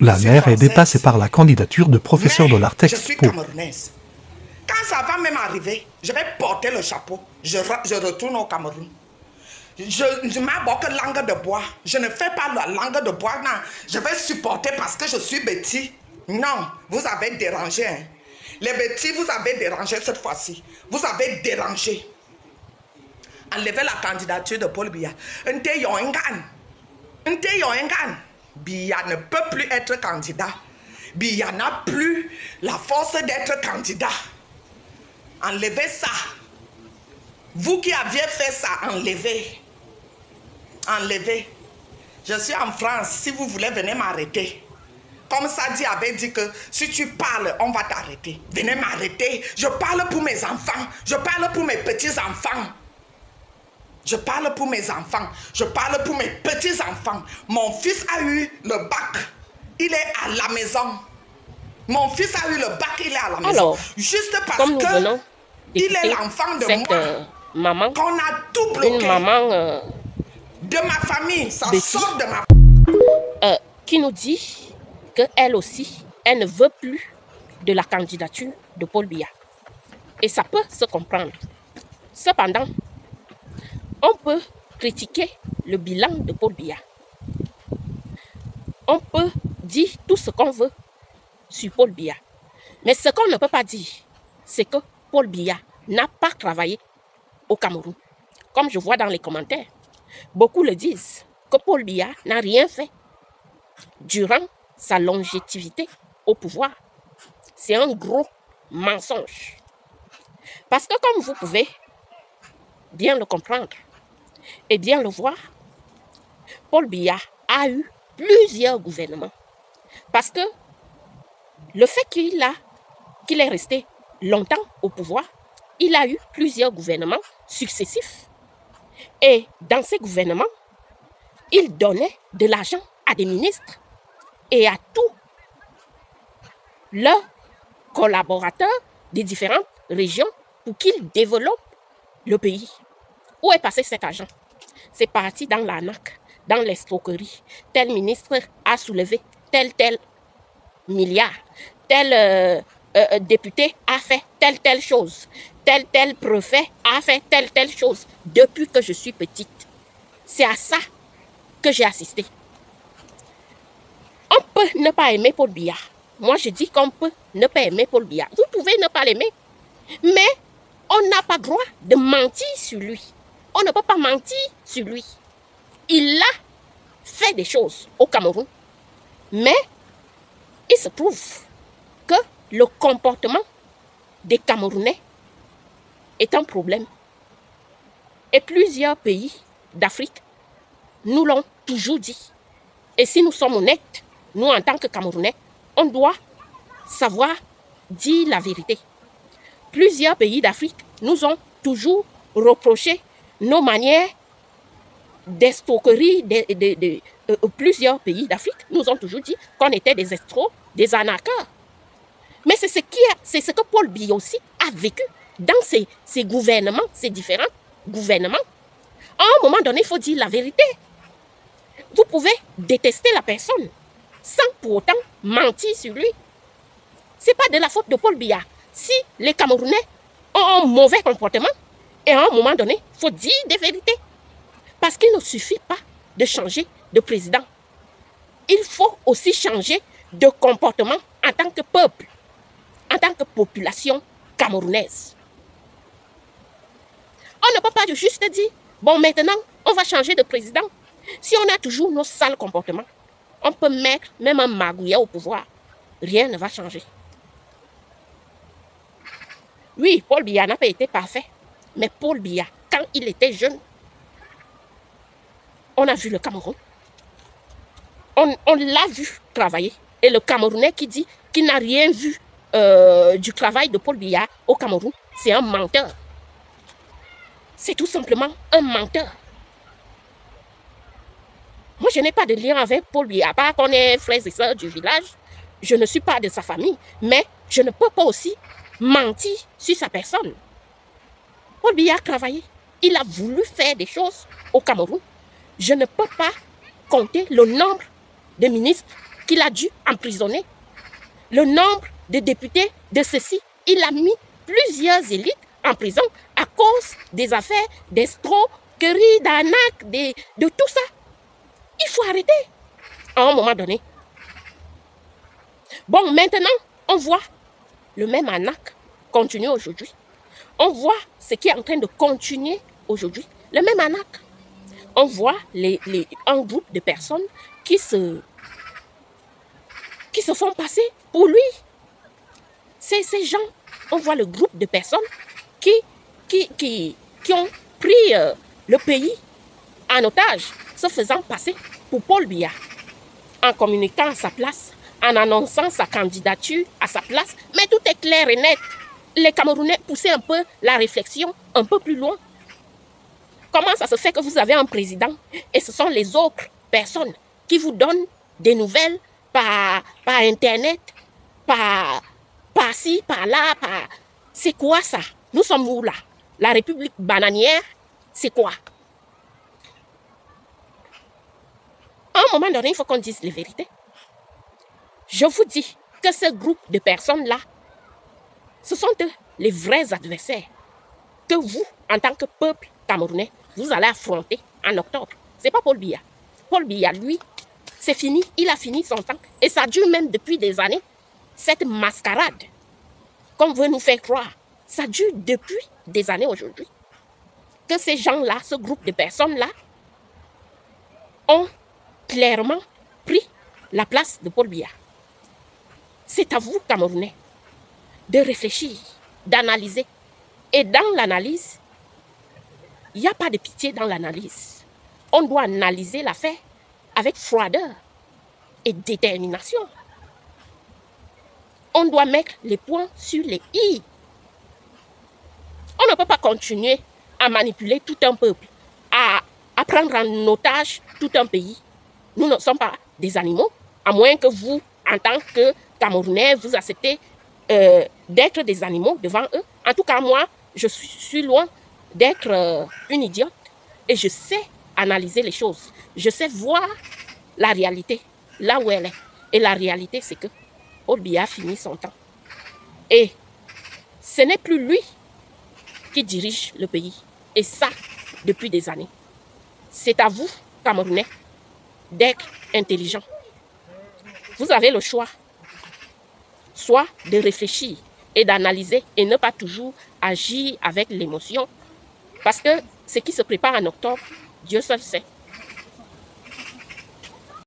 La mère est dépassée par la candidature de professeur de l'Artex. Je suis camerounaise. Quand ça va même arriver, je vais porter le chapeau. Je retourne au Cameroun. Je m'aborde langue de bois. Je ne fais pas la langue de bois. Non, je vais supporter parce que je suis bêtise. Non, vous avez dérangé. Hein. Les bêtises, vous avez dérangé cette fois-ci. Vous avez dérangé. Enlevez la candidature de Paul Biya. Biya ne peut plus être candidat. Biya n'a plus la force d'être candidat. Enlevez ça. Vous qui aviez fait ça, enlevez. Enlevez. Je suis en France. Si vous voulez, venez m'arrêter. Comme Sadi avait dit que si tu parles, on va t'arrêter. Venez m'arrêter. Je parle pour mes enfants. Je parle pour mes petits-enfants. Je parle pour mes enfants. Je parle pour mes petits-enfants. Mon fils a eu le bac. Il est à la maison. Mon fils a eu le bac. Il est à la maison. Alors, juste parce comme nous que venons il est l'enfant de cette, moi. maman, Qu'on a tout bloqué. une maman De ma famille. Ça Betty, sort de ma... qui nous dit qu'elle aussi, elle ne veut plus de la candidature de Paul Biya. Et ça peut se comprendre. Cependant, on peut critiquer le bilan de Paul Biya. On peut dire tout ce qu'on veut sur Paul Biya. Mais ce qu'on ne peut pas dire, c'est que Paul Biya n'a pas travaillé au Cameroun. Comme je vois dans les commentaires, beaucoup le disent que Paul Biya n'a rien fait durant sa longévité au pouvoir. C'est un gros mensonge. Parce que comme vous pouvez bien le comprendre et bien le voir, Paul Biya a eu plusieurs gouvernements. Parce que le fait qu'il est resté longtemps au pouvoir, il a eu plusieurs gouvernements successifs. Et dans ces gouvernements, il donnait de l'argent à des ministres et à tous leurs collaborateurs des différentes régions pour qu'ils développent le pays. Où est passé cet argent? C'est parti dans l'arnaque, dans l'escroquerie. Tel ministre a soulevé tel milliard. Tel député a fait telle chose. Tel préfet a fait telle chose. Depuis que je suis petite, c'est à ça que j'ai assisté. On peut ne pas aimer Paul Biya. Moi, je dis qu'on peut ne pas aimer Paul Biya. Vous pouvez ne pas l'aimer, mais on n'a pas le droit de mentir sur lui. On ne peut pas mentir sur lui. Il a fait des choses au Cameroun, mais il se trouve que le comportement des Camerounais est un problème. Et plusieurs pays d'Afrique nous l'ont toujours dit. Et si nous sommes honnêtes, nous en tant que Camerounais, on doit savoir dire la vérité. Plusieurs pays d'Afrique nous ont toujours reproché nos manières d'escroquerie. Plusieurs pays d'Afrique nous ont toujours dit qu'on était des escrocs, des arnaqueurs. Mais c'est ce que Paul Biya aussi a vécu dans ses gouvernements, ses différents gouvernements. À un moment donné, il faut dire la vérité. Vous pouvez détester la personne sans pour autant mentir sur lui. Ce n'est pas de la faute de Paul Biya. Si les Camerounais ont un mauvais comportement, et à un moment donné, il faut dire des vérités. Parce qu'il ne suffit pas de changer de président. Il faut aussi changer de comportement en tant que peuple, en tant que population camerounaise. On ne peut pas juste dire, bon maintenant, on va changer de président. Si on a toujours nos sales comportements, on peut mettre même un magouillet au pouvoir. Rien ne va changer. Oui, Paul Biya n'a pas été parfait. Mais Paul Biya, quand il était jeune, on a vu le Cameroun. On l'a vu travailler. Et le Camerounais qui dit qu'il n'a rien vu du travail de Paul Biya au Cameroun, c'est un menteur. C'est tout simplement un menteur. Moi, je n'ai pas de lien avec Paul Biya, à part qu'on est frères et sœurs du village. Je ne suis pas de sa famille, mais je ne peux pas aussi mentir sur sa personne. Paul Biya a travaillé. Il a voulu faire des choses au Cameroun. Je ne peux pas compter le nombre de ministres qu'il a dû emprisonner. Le nombre de députés de ceci, il a mis plusieurs élites en prison à cause des affaires d'escroquerie, d'arnaque, de tout ça. Il faut arrêter à un moment donné. Bon, maintenant, on voit le même arnaque continuer aujourd'hui. On voit ce qui est en train de continuer aujourd'hui. Le même arnaque. On voit un groupe de personnes qui se font passer pour lui. C'est ces gens, on voit le groupe de personnes qui ont pris le pays en otage, se faisant passer pour Paul Biya, en communiquant à sa place, en annonçant sa candidature à sa place. Mais tout est clair et net. Les Camerounais poussaient un peu la réflexion un peu plus loin. Comment ça se fait que vous avez un président et ce sont les autres personnes qui vous donnent des nouvelles par Internet, par-ci, par-là, C'est quoi ça? Nous sommes où là? La République bananière, c'est quoi? À un moment donné, il faut qu'on dise les vérités. Je vous dis que ce groupe de personnes-là, ce sont eux les vrais adversaires que vous, en tant que peuple camerounais, vous allez affronter en octobre. Ce n'est pas Paul Biya. Paul Biya, lui, c'est fini, il a fini son temps. Et ça dure même depuis des années. Cette mascarade qu'on veut nous faire croire, ça dure depuis des années aujourd'hui. Que ces gens-là, ce groupe de personnes-là, ont clairement pris la place de Paul Biya. C'est à vous, Camerounais, de réfléchir, d'analyser. Et dans l'analyse, il n'y a pas de pitié dans l'analyse. On doit analyser l'affaire avec froideur et détermination. On doit mettre les points sur les i. On ne peut pas continuer à manipuler tout un peuple, à prendre en otage tout un pays. Nous ne sommes pas des animaux, à moins que vous, en tant que Camerounais, vous acceptez d'être des animaux devant eux. En tout cas, moi, je suis loin d'être une idiote et je sais analyser les choses. Je sais voir la réalité, là où elle est. Et la réalité, c'est que Paul Biya a fini son temps. Et ce n'est plus lui qui dirige le pays. Et ça, depuis des années. C'est à vous, Camerounais, d'être intelligents. Vous avez le choix, soit de réfléchir et d'analyser et ne pas toujours agir avec l'émotion. Parce que ce qui se prépare en octobre, Dieu seul sait.